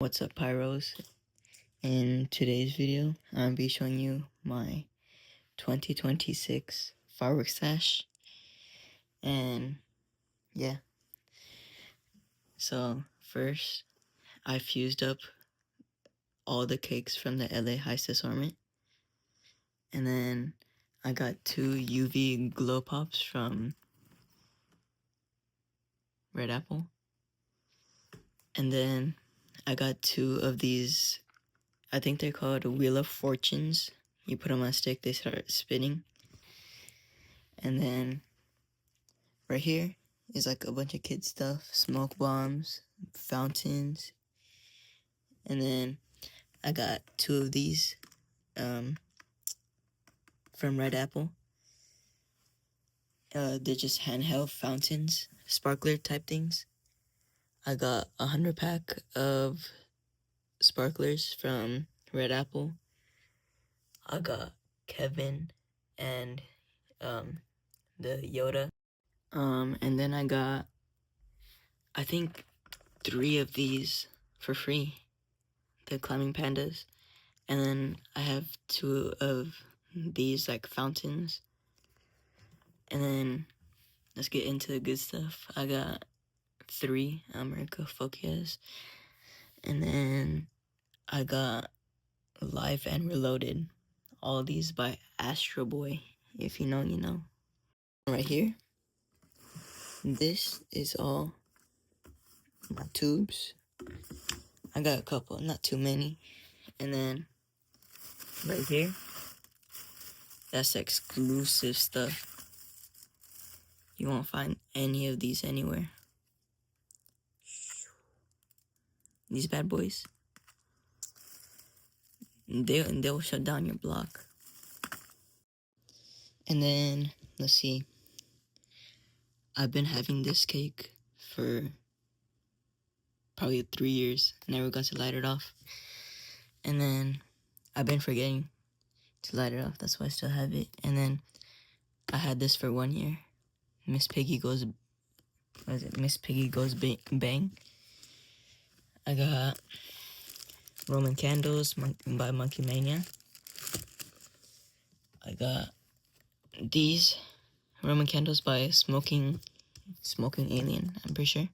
What's up, Pyros? In today's video, I'll be showing you my 2026 firework stash. And yeah, so first I fused up all the cakes from the LA Heist assortment. And then I got 2 UV glow pops from Red Apple. And then I got 2 of these, I think they're called Wheel of Fortunes. You put them on a stick, they start spinning. And then right here is like a bunch of kid stuff, smoke bombs, fountains. And then I got 2 of these from Red Apple. They're just handheld fountains, sparkler type things. I got 100 pack of sparklers from Red Apple. I got Kevin and the Yoda. And then I got, I think, 3 of these for free. The climbing pandas. And then I have 2 of these like fountains. And then let's get into the good stuff. I got 3 America Focus. And then I got Live and Reloaded. All these by Astro Boy. If you know, you know. Right here. This is all my tubes. I got a couple, not too many. And then right here, that's exclusive stuff. You won't find any of these anywhere. These bad boys, they'll shut down your block. And then, let's see. I've been having this cake for probably 3 years. Never got to light it off. And then I've been forgetting to light it off. That's why I still have it. And then I had this for 1 year. Miss Piggy Goes Bang. I got Roman Candles by Monkey Mania. I got these Roman Candles by Smoking Alien, I'm pretty sure.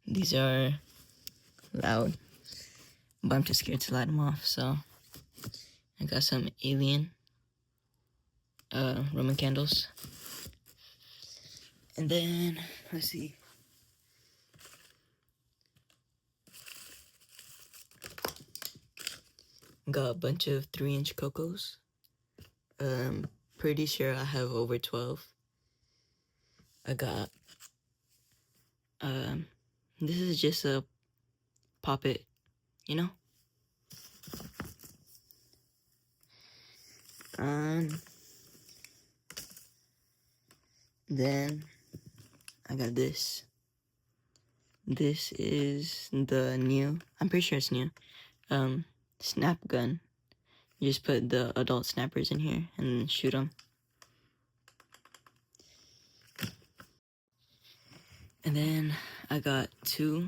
These are loud, but I'm too scared to light them off, so I got some Alien Roman Candles. And then, let's see. Got a bunch of 3-inch Cocos. Pretty sure I have over 12. I got, this is just a pop it, you know? Then I got this. This is the new, I'm pretty sure it's new, snap gun. You just put the adult snappers in here and shoot them. And then I got 2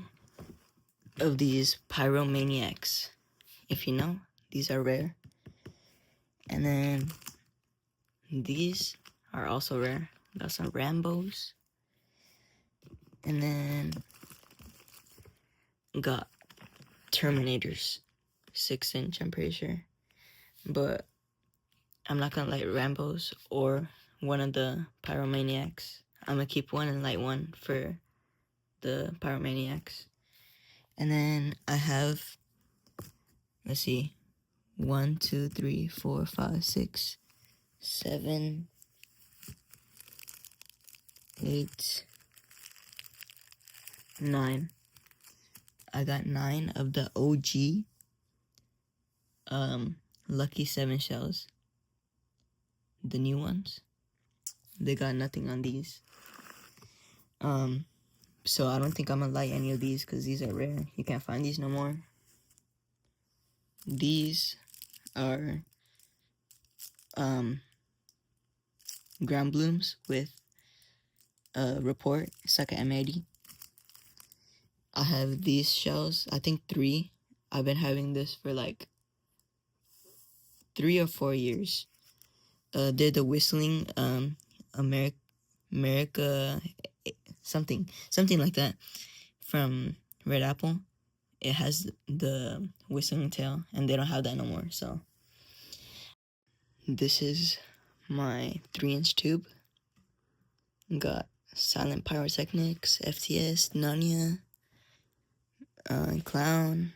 of these Pyro Maniacs. If you know, these are rare. And then these are also rare. Got some Rambos. And then got Terminators. 6-inch, I'm pretty sure. But I'm not gonna light Rambos or one of the Pyromaniacs. I'm gonna keep one and light one for the Pyromaniacs. And then I have, let's see, 1, 2, 3, 4, 5, 6, 7, 8, 9. I got 9 of the OG Lucky 7 shells. The new ones. They got nothing on these. So I don't think I'm gonna light any of these because these are rare. You can't find these no more. These are ground blooms with report. It's like an M80. I have these shells, I think 3. I've been having this for like 3 or 4 years. They're the whistling America something like that from Red Apple. It has the whistling tail, and they don't have that no more. So this is my 3-inch tube. Got Silent Pyrotechnics, FTS, Nanya, Clown.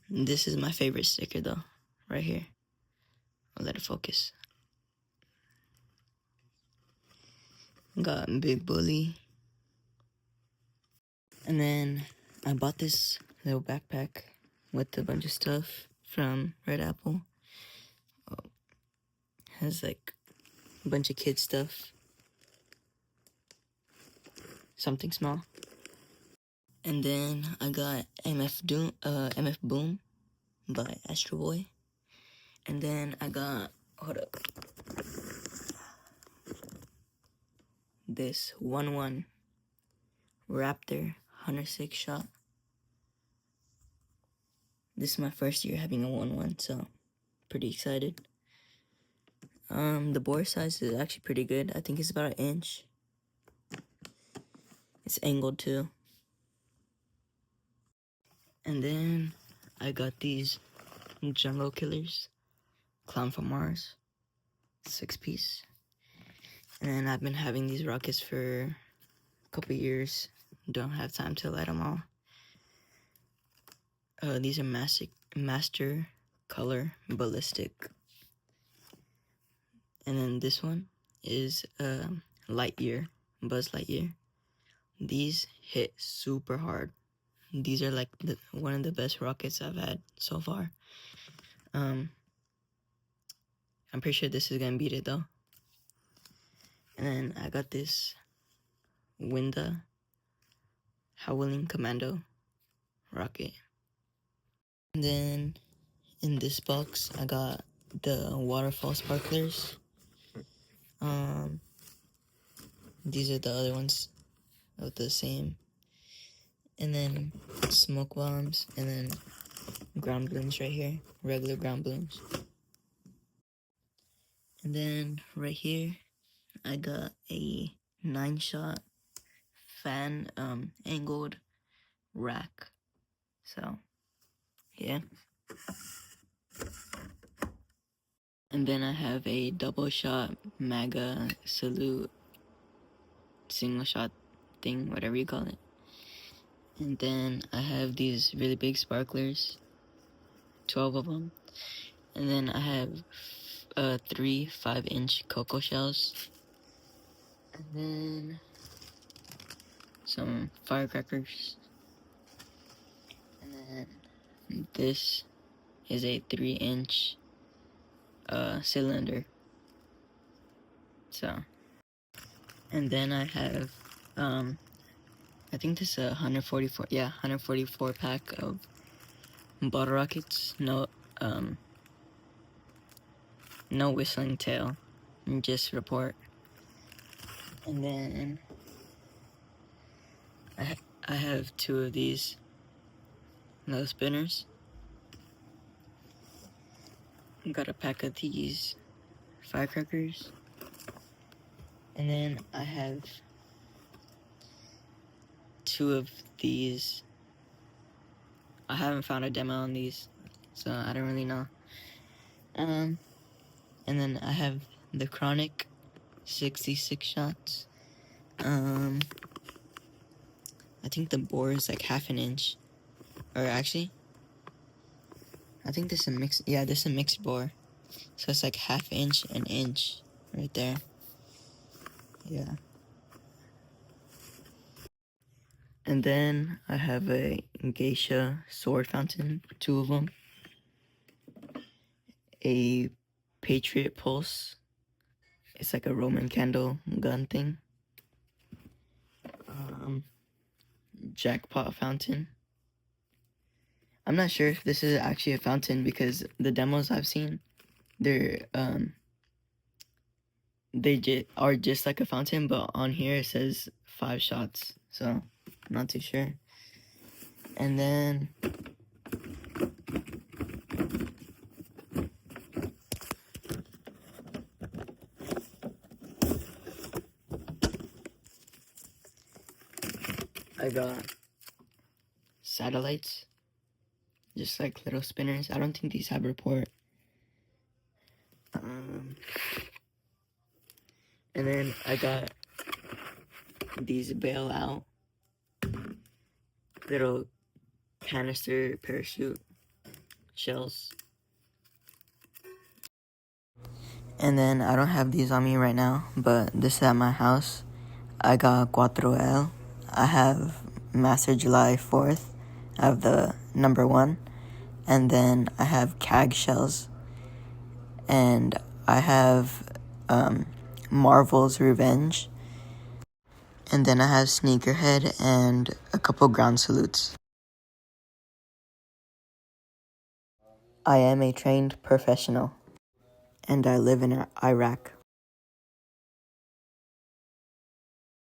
This is my favorite sticker though, right here. I'll let it focus. Got Big Bully. And then I bought this little backpack with a bunch of stuff from Red Apple. Has like a bunch of kid stuff. Something small. And then I got MF Boom by Astro Boy. And then I got, hold up, this 1-1 Raptor 106 shot. This is my first year having a 1-1, so pretty excited. The bore size is actually pretty good. I think it's about 1 inch. It's angled too. And then I got these Jungle Killers, Clown from Mars, 6-piece. And then I've been having these rockets for a couple years. Don't have time to light them all. These are Master Color Ballistic. And then this one is Lightyear, Buzz Lightyear. These hit super hard. These are like one of the best rockets I've had so far. I'm pretty sure this is gonna beat it though. And then I got this Winda Howling Commando rocket. And then in this box I got the waterfall sparklers. These are the other ones of the same. And then smoke bombs, and then ground balloons right here, regular ground balloons. And then right here I got a 9-shot fan angled rack. So yeah. And then I have a double shot MAGA salute single shot thing, whatever you call it. And then I have these really big sparklers, 12 of them. And then I have 3 5-inch cocoa shells. And then some firecrackers. And then this is a 3-inch cylinder. So, and then I have I think this is a 144 pack of bottle rockets. No whistling tail, just report. And then I have 2 of these little spinners. Got a pack of these firecrackers. And then I have 2 of these. I haven't found a demo on these, so I don't really know. And then I have the Chronic 66 shots. I think the bore is like 1/2 inch. Or actually, I think this is a mix. Yeah, this is a mixed bore. So it's like 1/2 inch, 1 inch right there. Yeah. And then I have a geisha sword fountain, 2 of them. A Patriot Pulse. It's like a Roman candle gun thing. Jackpot fountain. I'm not sure if this is actually a fountain because the demos I've seen, they are just like a fountain, but on here it says 5 shots. So I'm not too sure. And then I got satellites, just like little spinners. I don't think these have report. And then I got these bailout little canister parachute shells. And then I don't have these on me right now, but this is at my house. I got 4L. I have Master July 4th. I have the number 1. And then I have CAG shells. And I have Marvel's Revenge. And then I have Sneakerhead and a couple ground salutes. I am a trained professional, and I live in Iraq.